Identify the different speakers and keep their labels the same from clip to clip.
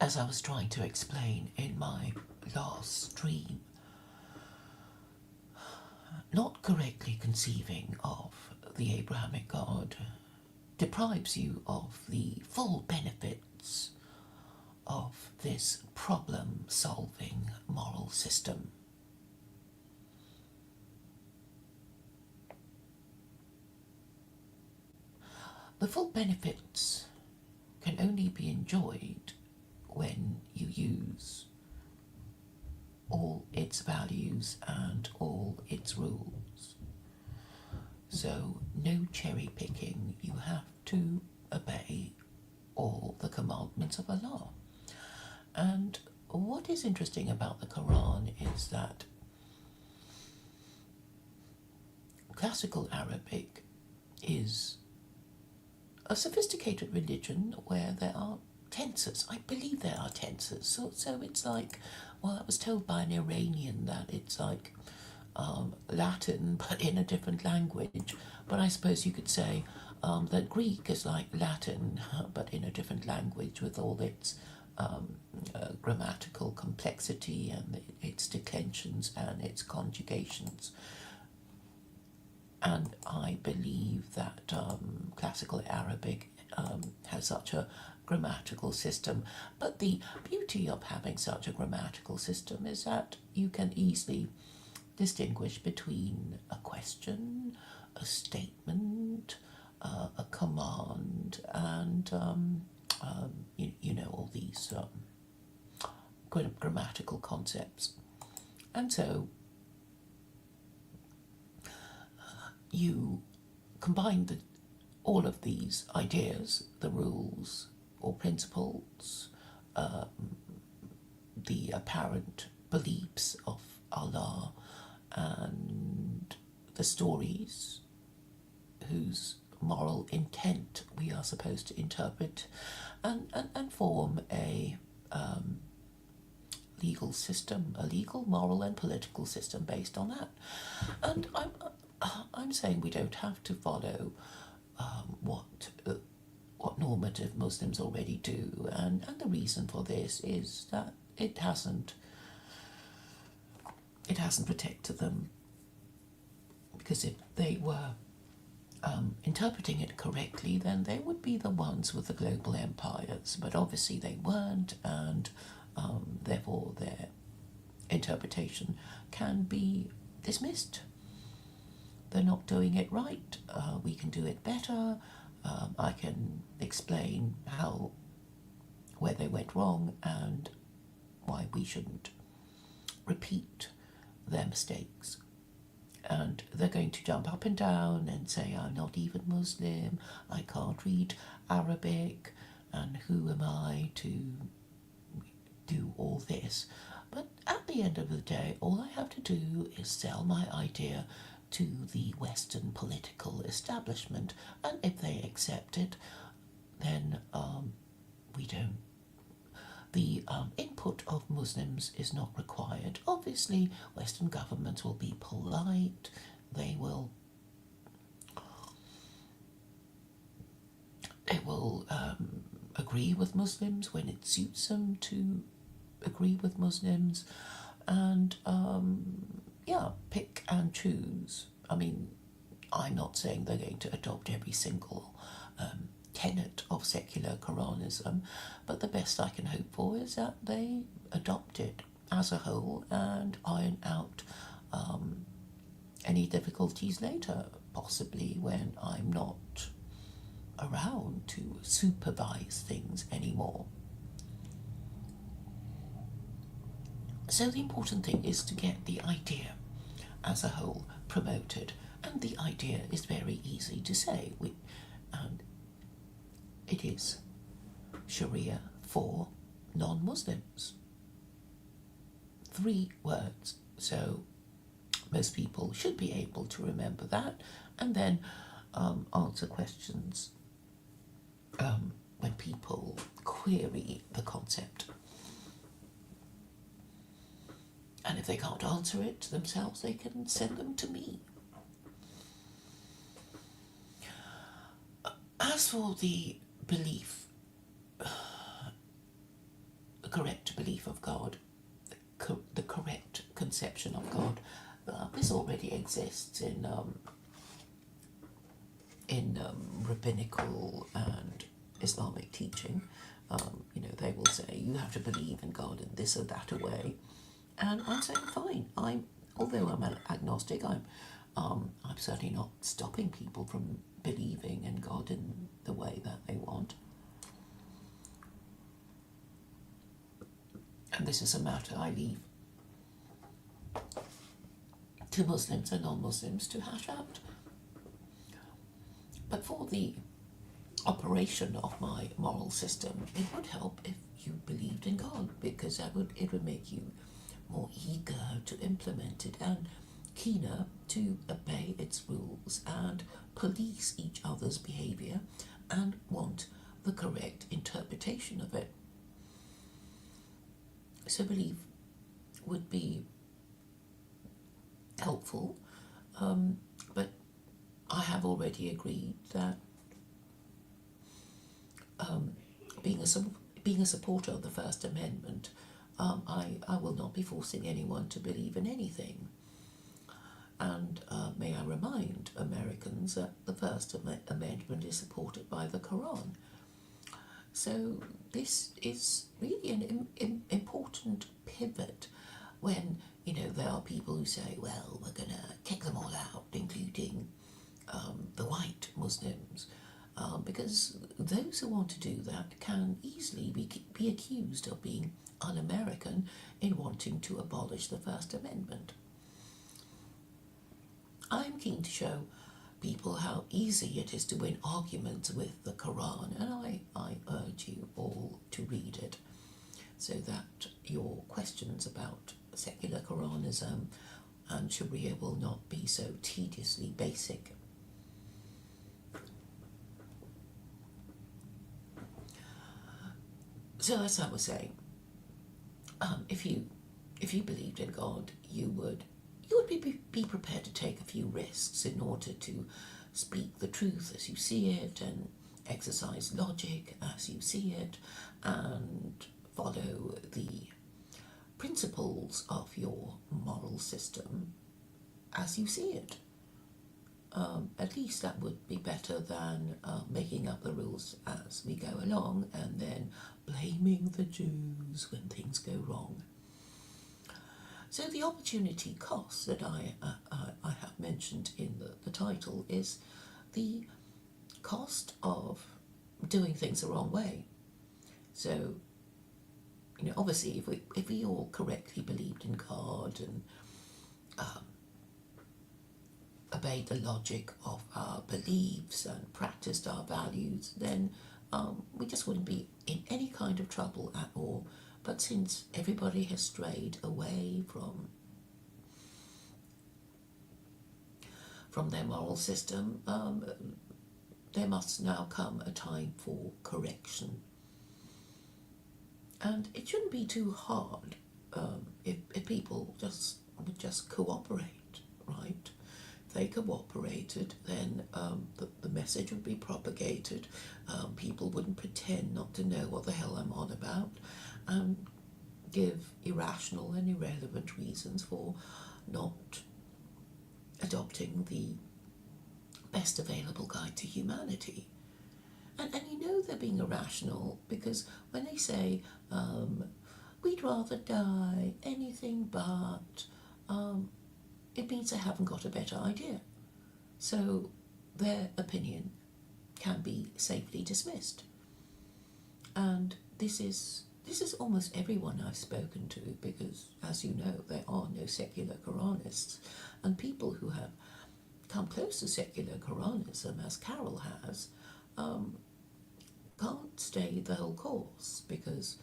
Speaker 1: as I was trying to explain in my last stream, not correctly conceiving of the Abrahamic God deprives you of the full benefits of this problem-solving moral system. The full benefits can only be enjoyed when you use all its values and all its rules. So no cherry picking, you have to obey all the commandments of Allah. And what is interesting about the Quran is that classical Arabic is a sophisticated religion where there are tenses. I believe there are tenses. So it's like, well, I was told by an Iranian that it's like Latin but in a different language. But I suppose you could say that Greek is like Latin but in a different language with all its grammatical complexity and its declensions and its conjugations. And I believe that classical Arabic has such a grammatical system. But the beauty of having such a grammatical system is that you can easily distinguish between a question, a statement, a command, and you know, all these grammatical concepts. And so you combine all of these ideas, the rules or principles, the apparent beliefs of Allah, and the stories whose moral intent we are supposed to interpret, and form a legal system, a legal, moral and political system based on that. And I'm saying we don't have to follow what normative Muslims already do, and the reason for this is that it hasn't protected them, because if they were interpreting it correctly, then they would be the ones with the global empires, but obviously they weren't, and therefore their interpretation can be dismissed. They're not doing it right, we can do it better, I can explain where they went wrong and why we shouldn't repeat their mistakes. And they're going to jump up and down and say, I'm not even Muslim, I can't read Arabic, and who am I to do all this? But at the end of the day, all I have to do is sell my idea to the Western political establishment, and if they accept it, then we don't. The input of Muslims is not required. Obviously, Western governments will be polite, they will agree with Muslims when it suits them to agree with Muslims, and pick and choose. I mean, I'm not saying they're going to adopt every single tenet of secular Quranism, but the best I can hope for is that they adopt it as a whole and iron out any difficulties later, possibly when I'm not around to supervise things anymore. So the important thing is to get the idea as a whole promoted, and the idea is very easy to say, and it is Sharia for non-Muslims. 3 words, so most people should be able to remember that, and then answer questions when people query the concept. And if they can't answer it themselves, they can send them to me. As for the belief conception of God. This already exists in rabbinical and Islamic teaching. They will say you have to believe in God in this or that way, and I'm saying fine. Although I'm an agnostic, I'm certainly not stopping people from believing in God in the way that they want. And this is a matter I leave to Muslims and non-Muslims to hash out. But for the operation of my moral system, it would help if you believed in God, because it would make you more eager to implement it and keener to obey its rules and police each other's behaviour and want the correct interpretation of it. So belief would be helpful, but I have already agreed that being a supporter of the First Amendment, I will not be forcing anyone to believe in anything. And may I remind Americans that the First Amendment is supported by the Quran. So this is really an important pivot when, there are people who say, well, we're going to kick them all out, including the white Muslims, because those who want to do that can easily be accused of being un-American in wanting to abolish the First Amendment. I'm keen to show people how easy it is to win arguments with the Quran, and I urge you all to read it so that your questions about secular Quranism and Sharia will not be so tediously basic. So as I was saying, if you believed in God, you would be prepared to take a few risks in order to speak the truth as you see it and exercise logic as you see it and follow the principles of your moral system as you see it. At least that would be better than making up the rules as we go along and then blaming the Jews when things go wrong. So the opportunity cost that I have mentioned in the title is the cost of doing things the wrong way. So, obviously, if we all correctly believed in God and obeyed the logic of our beliefs and practiced our values, then we just wouldn't be in any kind of trouble at all. But since everybody has strayed away from their moral system, there must now come a time for correction. And it shouldn't be too hard if people would just cooperate, right? If they cooperated, then the message would be propagated. People wouldn't pretend not to know what the hell I'm on about and give irrational and irrelevant reasons for not adopting the best available guide to humanity. And they're being irrational because when they say, we'd rather die, anything but, it means they haven't got a better idea. So their opinion can be safely dismissed. And this is almost everyone I've spoken to, because, as you know, there are no secular Quranists, and people who have come close to secular Quranism, as Carol has, can't stay the whole course, because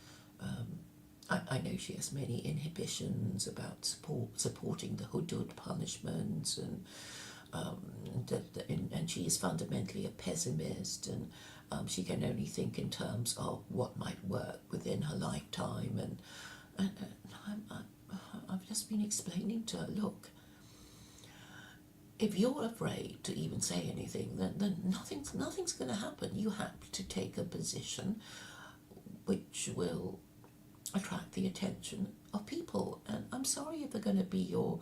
Speaker 1: I know she has many inhibitions about supporting the hudud punishments, and she is fundamentally a pessimist, and she can only think in terms of what might work within her lifetime. And I've just been explaining to her, look, if you're afraid to even say anything, then nothing's going to happen. You have to take a position which will attract the attention of people. And I'm sorry if they're going to be your,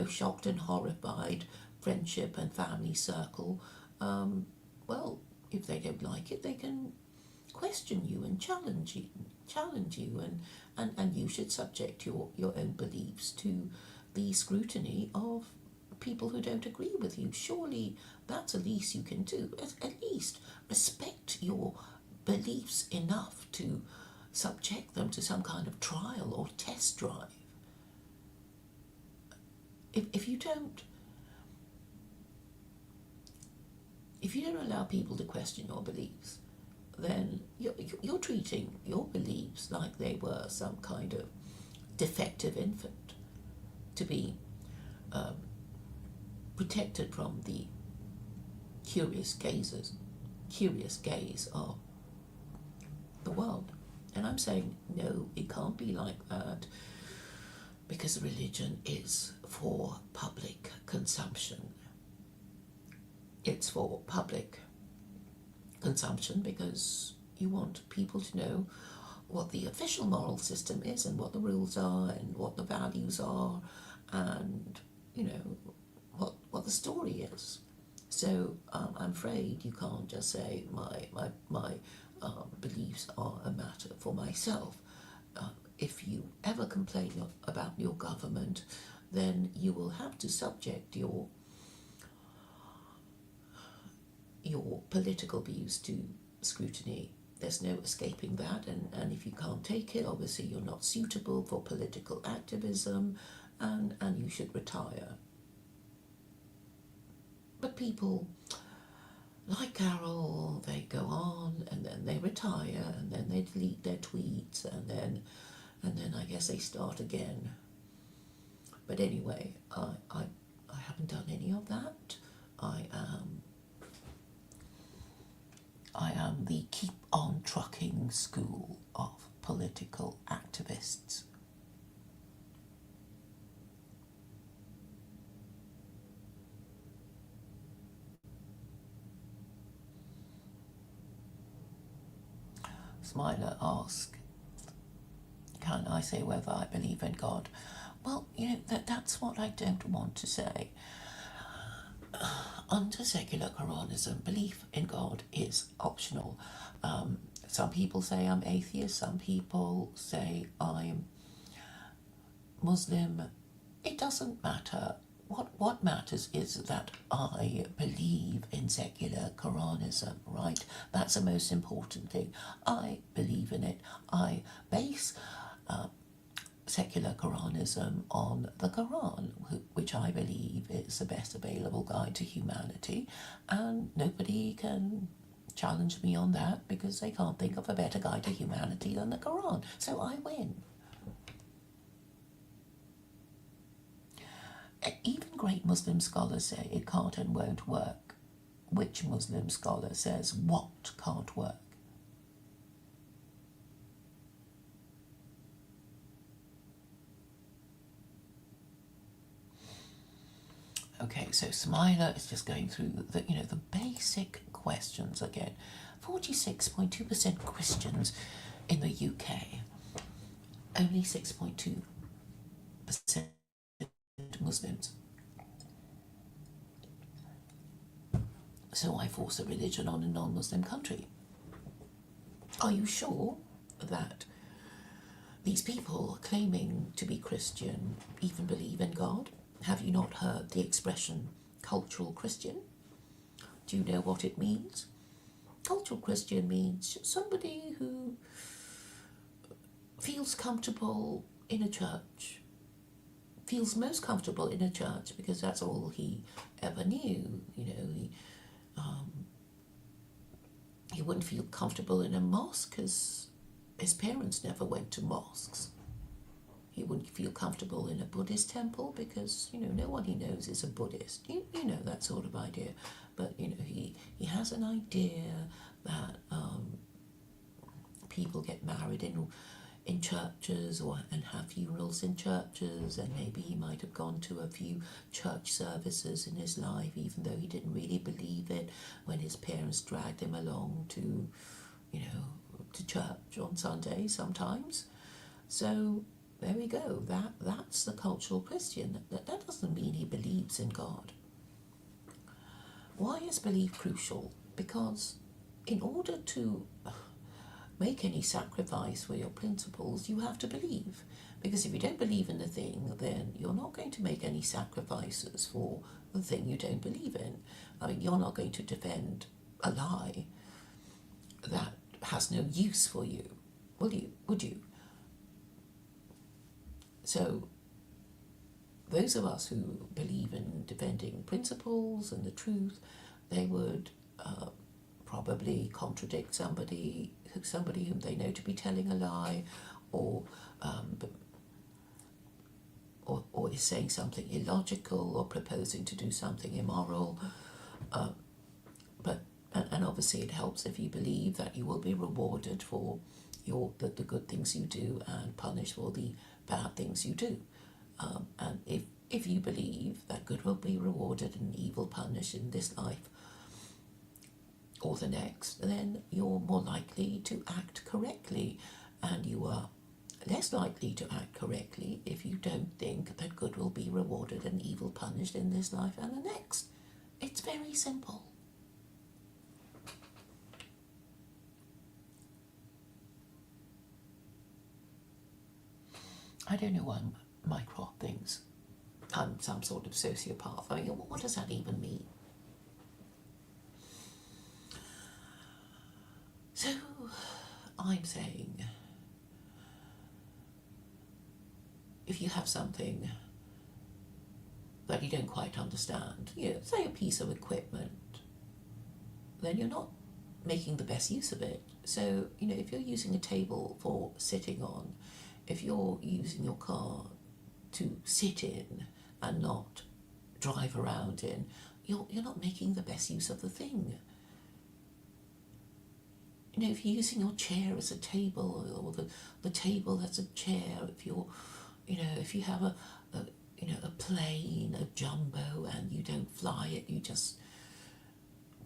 Speaker 1: shocked and horrified friendship and family circle. Well, if they don't like it, they can question you and challenge you, and you should subject your own beliefs to the scrutiny of people who don't agree with you. Surely that's the least you can do. At least respect your beliefs enough to subject them to some kind of trial or test drive. If you don't allow people to question your beliefs, then you're treating your beliefs like they were some kind of defective infant to be protected from the curious gaze of the world. And I'm saying, no, it can't be like that, because religion is for public consumption. It's for public consumption because you want people to know what the official moral system is and what the rules are and what the values are, and what the story is. So I'm afraid you can't just say my beliefs are a matter for myself. If you ever complain about your government, then you will have to subject your political views to scrutiny. There's no escaping that, and if you can't take it, obviously you're not suitable for political activism, and you should retire. But people like Carol, they go on and then they retire and then they delete their tweets and then I guess they start again. But anyway, I haven't done any of that. I am the keep on trucking school of political activists. Smiler asked, can I say whether I believe in God? Well, that's what I don't want to say. Under secular Quranism, belief in God is optional. Some people say I'm atheist, some people say I'm Muslim. It doesn't matter. What matters is that I believe in secular Quranism, right? That's the most important thing. I believe in it. I base secular Quranism on the Quran, which I believe is the best available guide to humanity, and nobody can challenge me on that because they can't think of a better guide to humanity than the Quran. So I win. Even great Muslim scholars say it can't and won't work. Which Muslim scholar says what can't work? Okay, so Smiler is just going through the basic questions again. 46.2% Christians in the UK, only 6.2% Muslims. So I force a religion on a non-Muslim country. Are you sure that these people claiming to be Christian even believe in God? Have you not heard the expression cultural Christian? Do you know what it means? Cultural Christian means somebody who feels comfortable in a church, feels most comfortable in a church because that's all he ever knew. He wouldn't feel comfortable in a mosque because his parents never went to mosques. He wouldn't feel comfortable in a Buddhist temple because, no one he knows is a Buddhist. You know, that sort of idea. But, he has an idea that people get married in churches and have funerals in churches, and maybe he might have gone to a few church services in his life, even though he didn't really believe it when his parents dragged him along to church on Sunday sometimes. So there we go. That's the cultural Christian. That doesn't mean he believes in God. Why is belief crucial? Because in order to make any sacrifice for your principles, you have to believe. Because if you don't believe in the thing, then you're not going to make any sacrifices for the thing you don't believe in. I mean, you're not going to defend a lie that has no use for you, will you? Would you? So those of us who believe in defending principles and the truth, they would probably contradict somebody whom they know to be telling a lie, or is saying something illogical, or proposing to do something immoral. And obviously it helps if you believe that you will be rewarded for the good things you do and punished for the bad things you do. And if you believe that good will be rewarded and evil punished in this life or the next, then you're more likely to act correctly, and you are less likely to act correctly if you don't think that good will be rewarded and evil punished in this life and the next. It's very simple. I don't know why Mycroft thinks I'm some sort of sociopath. I mean, what does that even mean? So, I'm saying, if you have something that you don't quite understand, say a piece of equipment, then you're not making the best use of it. So, if you're using a table for sitting on, if you're using your car to sit in and not drive around in, you're not making the best use of the thing. If you're using your chair as a table, or the table as a chair, if you have a plane, a jumbo, and you don't fly it, you just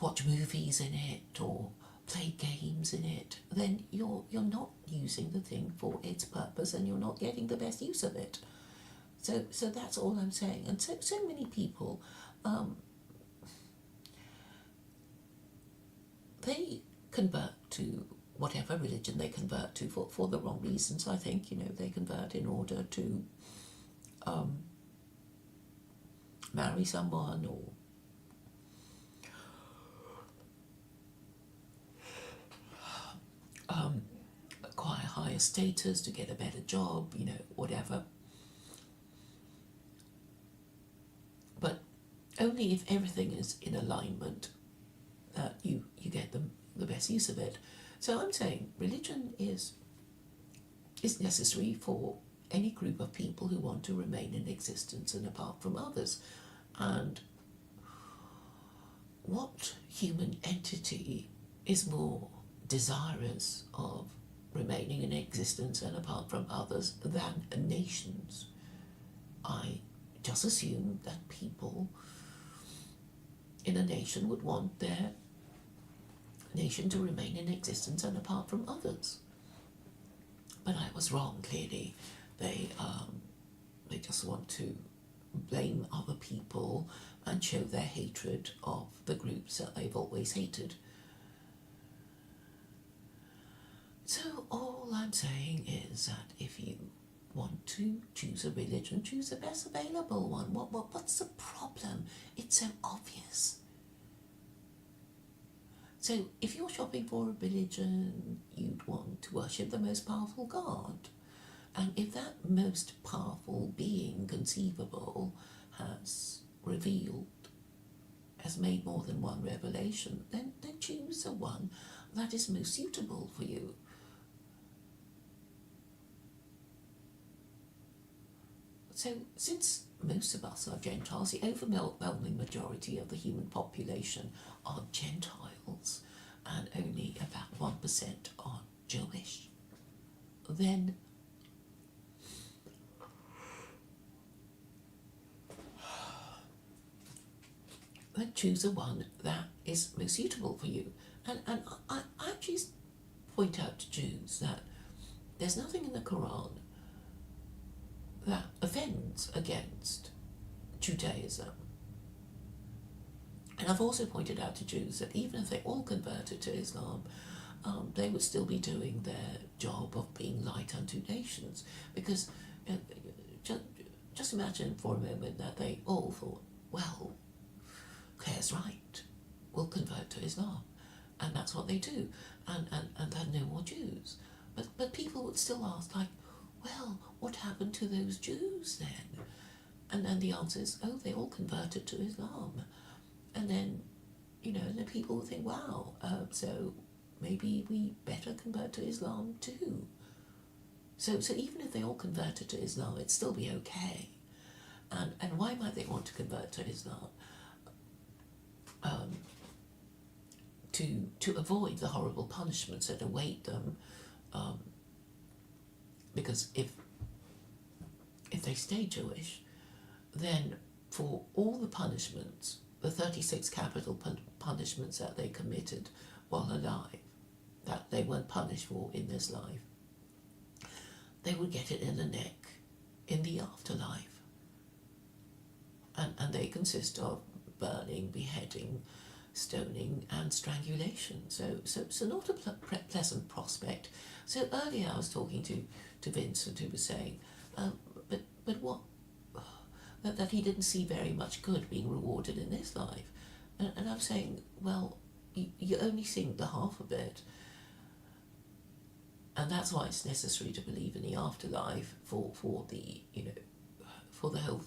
Speaker 1: watch movies in it or play games in it, then you're not using the thing for its purpose, and you're not getting the best use of it. So that's all I'm saying. And so many people, they convert to whatever religion they convert to for the wrong reasons. I think they convert in order to marry someone, or acquire higher status, to get a better job, whatever. But only if everything is in alignment that you get the best use of it. So I'm saying religion is necessary for any group of people who want to remain in existence and apart from others. And what human entity is more desirous of remaining in existence and apart from others than nations? I just assume that people in a nation would want their nation to remain in existence and apart from others. But I was wrong, clearly. They just want to blame other people and show their hatred of the groups that they've always hated. So all I'm saying is that if you want to choose a religion, choose the best available one. What's the problem? It's so obvious. So if you're shopping for a religion, you'd want to worship the most powerful God. And if that most powerful being conceivable has made more than one revelation, then choose the one that is most suitable for you. So since most of us are Gentiles, the overwhelming majority of the human population are Gentiles, and only about 1% are Jewish, then choose the one that is most suitable for you. And I actually point out to Jews that there's nothing in the Quran that offends against Judaism. And I've also pointed out to Jews that even if they all converted to Islam, they would still be doing their job of being light unto nations. Because just imagine for a moment that they all thought, well, Claire's right, we'll convert to Islam. And that's what they do. And there are no more Jews. But people would still ask, like, well, what happened to those Jews then? And then the answer is, oh, they all converted to Islam. And then, then people would think, wow, so maybe we better convert to Islam too. So even if they all converted to Islam, it'd still be okay. And why might they want to convert to Islam? To avoid the horrible punishments that await them, because if they stay Jewish, then for all the punishments, the 36 capital punishments that they committed while alive, that they weren't punished for in this life, they would get it in the neck in the afterlife. And they consist of burning, beheading, stoning and strangulation. So not a pleasant prospect. So earlier I was talking to Vincent, who was saying, but what, that he didn't see very much good being rewarded in this life. And I'm saying, well, you only see the half of it. And that's why it's necessary to believe in the afterlife for the whole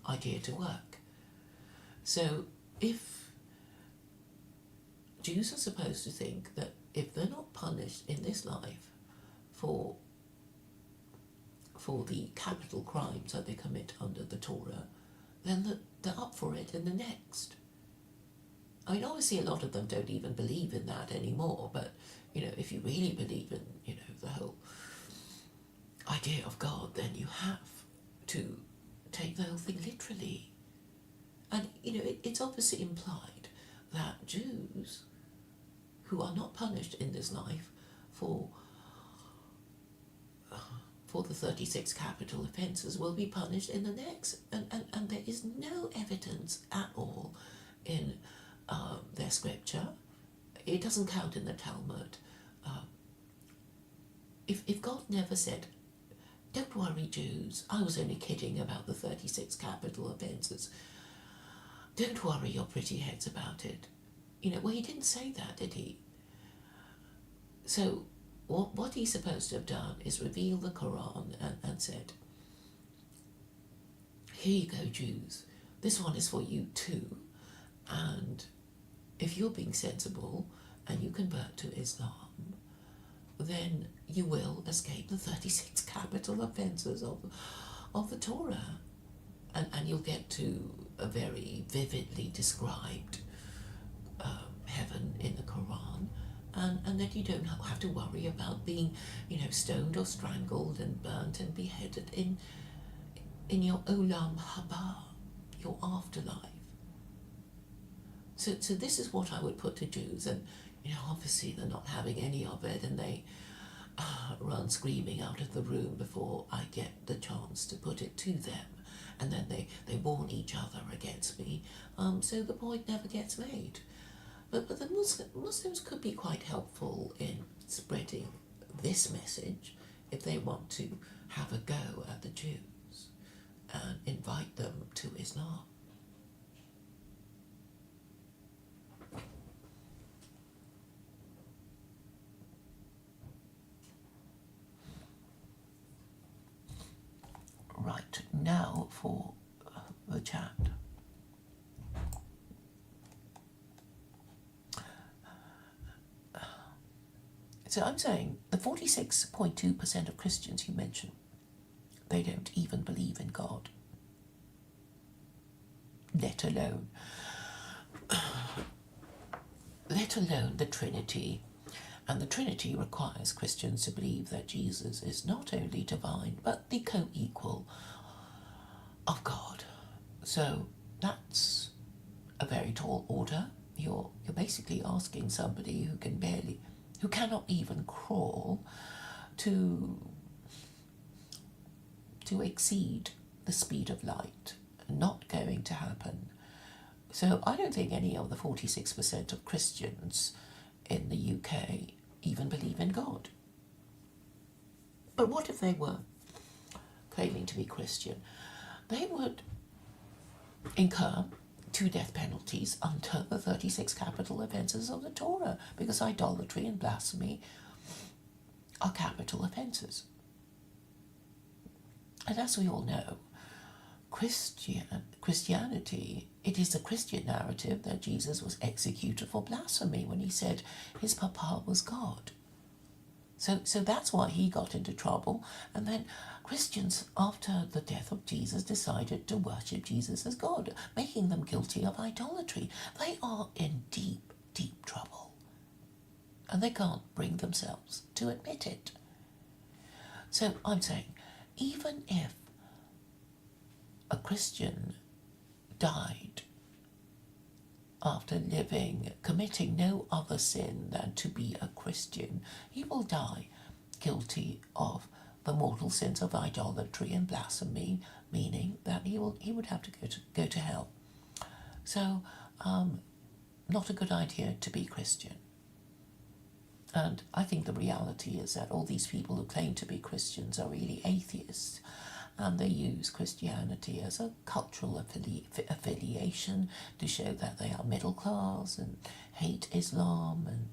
Speaker 1: idea to work. So if Jews are supposed to think that if they're not punished in this life for the capital crimes that they commit under the Torah, then they're up for it in the next. I mean, obviously a lot of them don't even believe in that anymore, but, if you really believe in, the whole idea of God, then you have to take the whole thing literally. And, it's obviously implied that Jews who are not punished in this life for the 36 capital offences will be punished in the next. And there is no evidence at all in their scripture. It doesn't count in the Talmud. If God never said, don't worry, Jews, I was only kidding about the 36 capital offences, don't worry your pretty heads about it. Well, he didn't say that, did he? So what he's supposed to have done is reveal the Quran and said, here you go, Jews, this one is for you too, and if you're being sensible and you convert to Islam, then you will escape the 36 capital offences of the Torah. And you'll get to a very vividly described heaven in the Quran, and that you don't have to worry about being, stoned or strangled and burnt and beheaded in your olam haba, your afterlife. So this is what I would put to Jews, and obviously they're not having any of it, and they run screaming out of the room before I get the chance to put it to them. And then they warn each other against me, so the point never gets made. But the Muslims could be quite helpful in spreading this message if they want to have a go at the Jews and invite them to Islam. Right, now for the chat. So I'm saying the 46.2% of Christians you mentioned, they don't even believe in God, let alone the Trinity. And the Trinity requires Christians to believe that Jesus is not only divine, but the co-equal of God. So that's a very tall order. You're basically asking somebody who cannot even crawl, to to exceed the speed of light. Not going to happen. So I don't think any of the 46% of Christians in the UK even believe in God. But what if they were claiming to be Christian? They would incur 2 death penalties under the 36 capital offences of the Torah, because idolatry and blasphemy are capital offences. And as we all know, Christianity, it is a Christian narrative that Jesus was executed for blasphemy when he said his papa was God. So that's why he got into trouble. And then Christians, after the death of Jesus, decided to worship Jesus as God, making them guilty of idolatry. They are in deep, deep trouble. And they can't bring themselves to admit it. So I'm saying, even if a Christian died after committing no other sin than to be a Christian, he will die guilty of the mortal sins of idolatry and blasphemy, meaning that he would have to go to hell. So, not a good idea to be Christian. And I think the reality is that all these people who claim to be Christians are really atheists, and they use Christianity as a cultural affiliation to show that they are middle class and hate Islam, and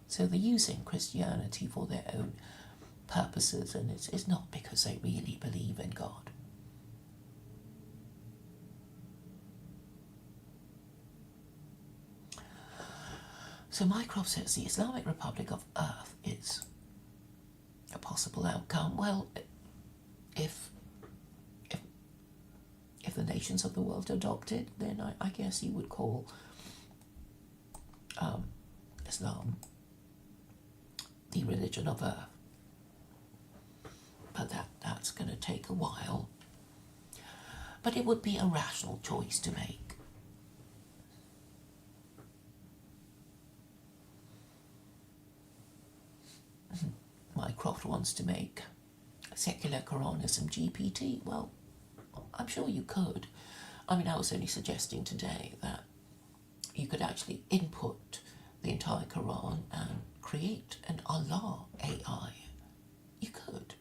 Speaker 1: so they're using Christianity for their own purposes, and it's not because they really believe in God. So Mycroft says the Islamic Republic of Earth is a possible outcome. Well, if the nations of the world adopted, then I guess you would call Islam the religion of Earth. But that's going to take a while. But it would be a rational choice to make. Mycroft wants to make secular Quranism GPT. Well, I'm sure you could. I mean, I was only suggesting today that you could actually input the entire Quran and create an Allah AI. You could.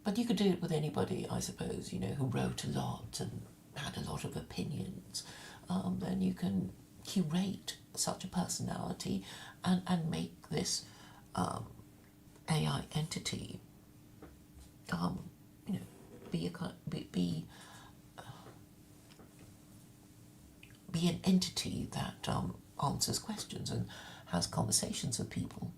Speaker 1: But you could do it with anybody, I suppose, who wrote a lot and had a lot of opinions. Then you can curate such a personality and make this AI entity be an entity that answers questions and has conversations with people.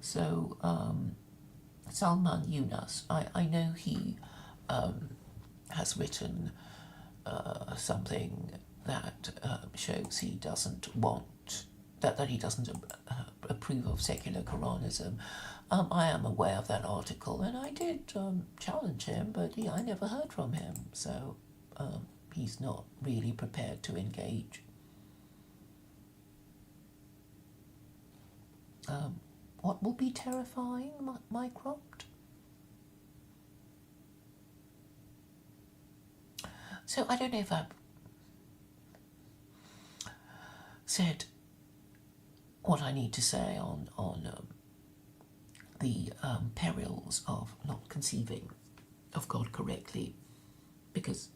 Speaker 1: So Salman Yunus, I know he has written something that shows he doesn't want, that he doesn't approve of secular Quranism. I am aware of that article, and I did challenge him, but I never heard from him, so he's not really prepared to engage. What will be terrifying, Mycroft? So I don't know if I've said what I need to say on the perils of not conceiving of God correctly, because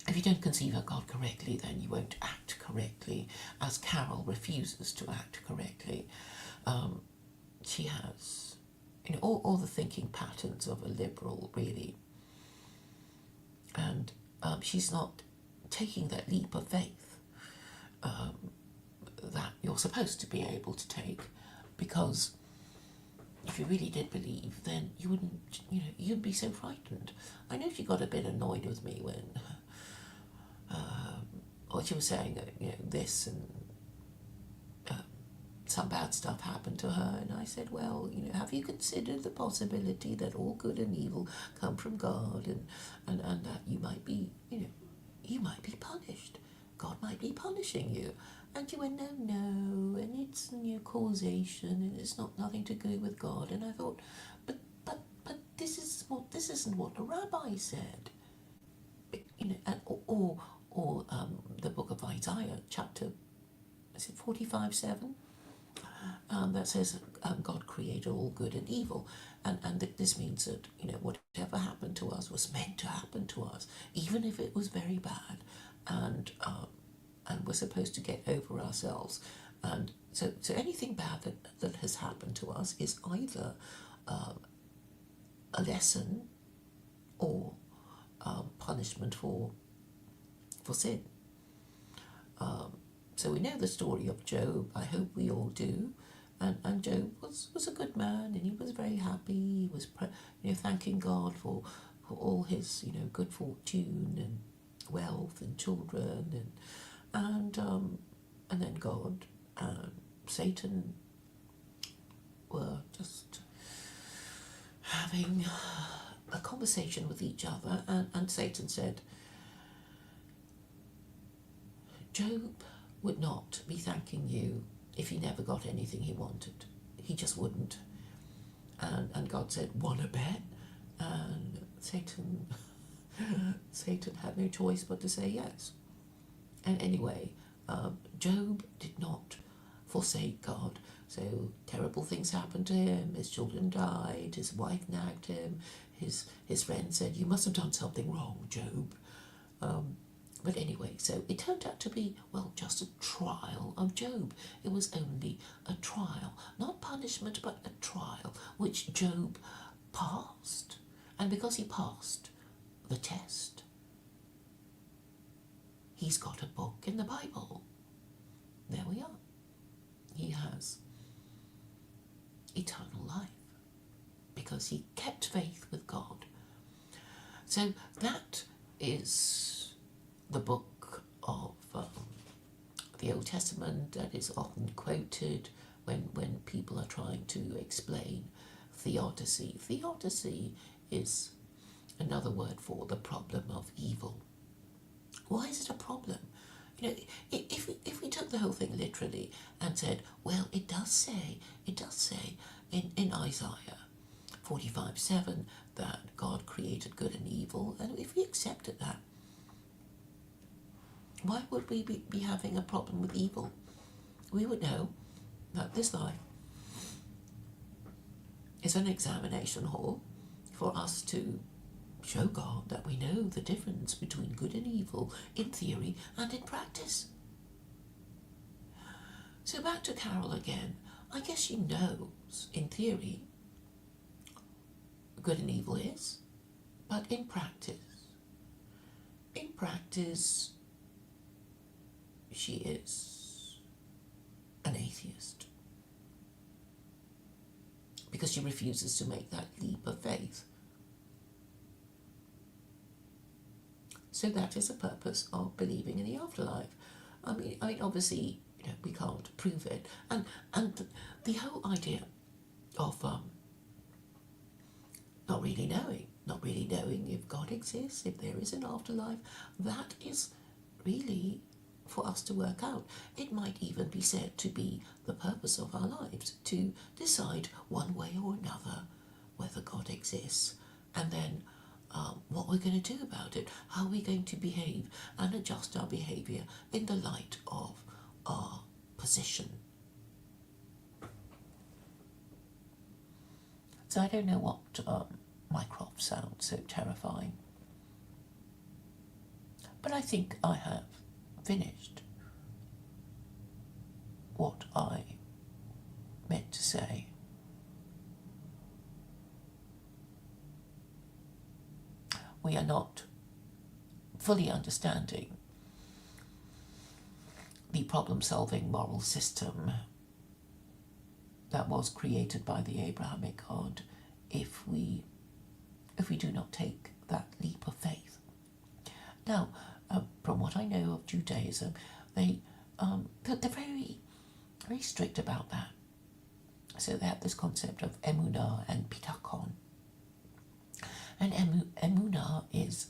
Speaker 1: if you don't conceive of God correctly, then you won't act correctly, as Carol refuses to act correctly. She has all the thinking patterns of a liberal, really, and she's not taking that leap of faith that you're supposed to be able to take, because if you really did believe, then you wouldn't, you'd be so frightened. I know she got a bit annoyed with me when she was saying, this and some bad stuff happened to her, and I said, well, have you considered the possibility that all good and evil come from God, and that you might be, you might be punished. God might be punishing you. And you went, no, and it's causation, and it's nothing to do with God. And I thought, but this isn't what the rabbi said. Or the book of Isaiah, chapter, is it 45:7? That says God created all good and evil, and this means that whatever happened to us was meant to happen to us, even if it was very bad, and we're supposed to get over ourselves. And so anything bad that has happened to us is either a lesson or punishment for sin. So we know the story of Job. I hope we all do. And Job was a good man, and he was very happy. He was thanking God for all his good fortune and wealth and children, and then God and Satan were just having a conversation with each other, and Satan said, Job would not be thanking you if he never got anything he wanted. He just wouldn't. And God said, want a bet? And Satan had no choice but to say yes. And anyway, Job did not forsake God. So terrible things happened to him. His children died. His wife nagged him. His friend said, you must have done something wrong, Job. But anyway, so it turned out to be, just a trial of Job. It was only a trial, not punishment, but a trial, which Job passed. And because he passed the test, he's got a book in the Bible. There we are. He has eternal life because he kept faith with God. So that is the book of the Old Testament that is often quoted when people are trying to explain theodicy. Theodicy is another word for the problem of evil. Why is it a problem? If we took the whole thing literally and said, well, it does say in Isaiah 45:7 that God created good and evil, and if we accepted that, why would we be having a problem with evil? We would know that this life is an examination hall for us to show God that we know the difference between good and evil in theory and in practice. So back to Carol again. I guess she knows in theory good and evil is, but in practice, she is an atheist because she refuses to make that leap of faith. So that is the purpose of believing in the afterlife. I mean, obviously, we can't prove it, and the whole idea of not really knowing if God exists, if there is an afterlife, that is really for us to work out. It might even be said to be the purpose of our lives, to decide one way or another whether God exists, and then what we're going to do about it, how we're going to behave and adjust our behaviour in the light of our position. So I don't know what Mycroft sounds so terrifying, but I think I have finished what I meant to say. We are not fully understanding the problem-solving moral system that was created by the Abrahamic God if we do not take that leap of faith. Now, from what I know of Judaism, they're very, very strict about that. So they have this concept of emunah and pitakon. And emunah is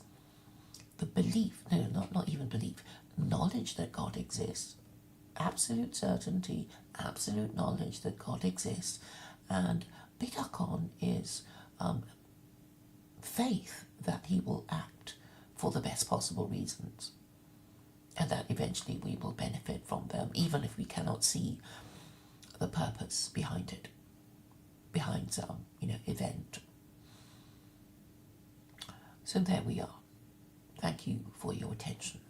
Speaker 1: the belief, no, not even belief, knowledge that God exists, absolute certainty, absolute knowledge that God exists. And pitakon is faith that he will act for the best possible reasons, and that eventually we will benefit from them, even if we cannot see the purpose behind it, behind some, event. So there we are. Thank you for your attention.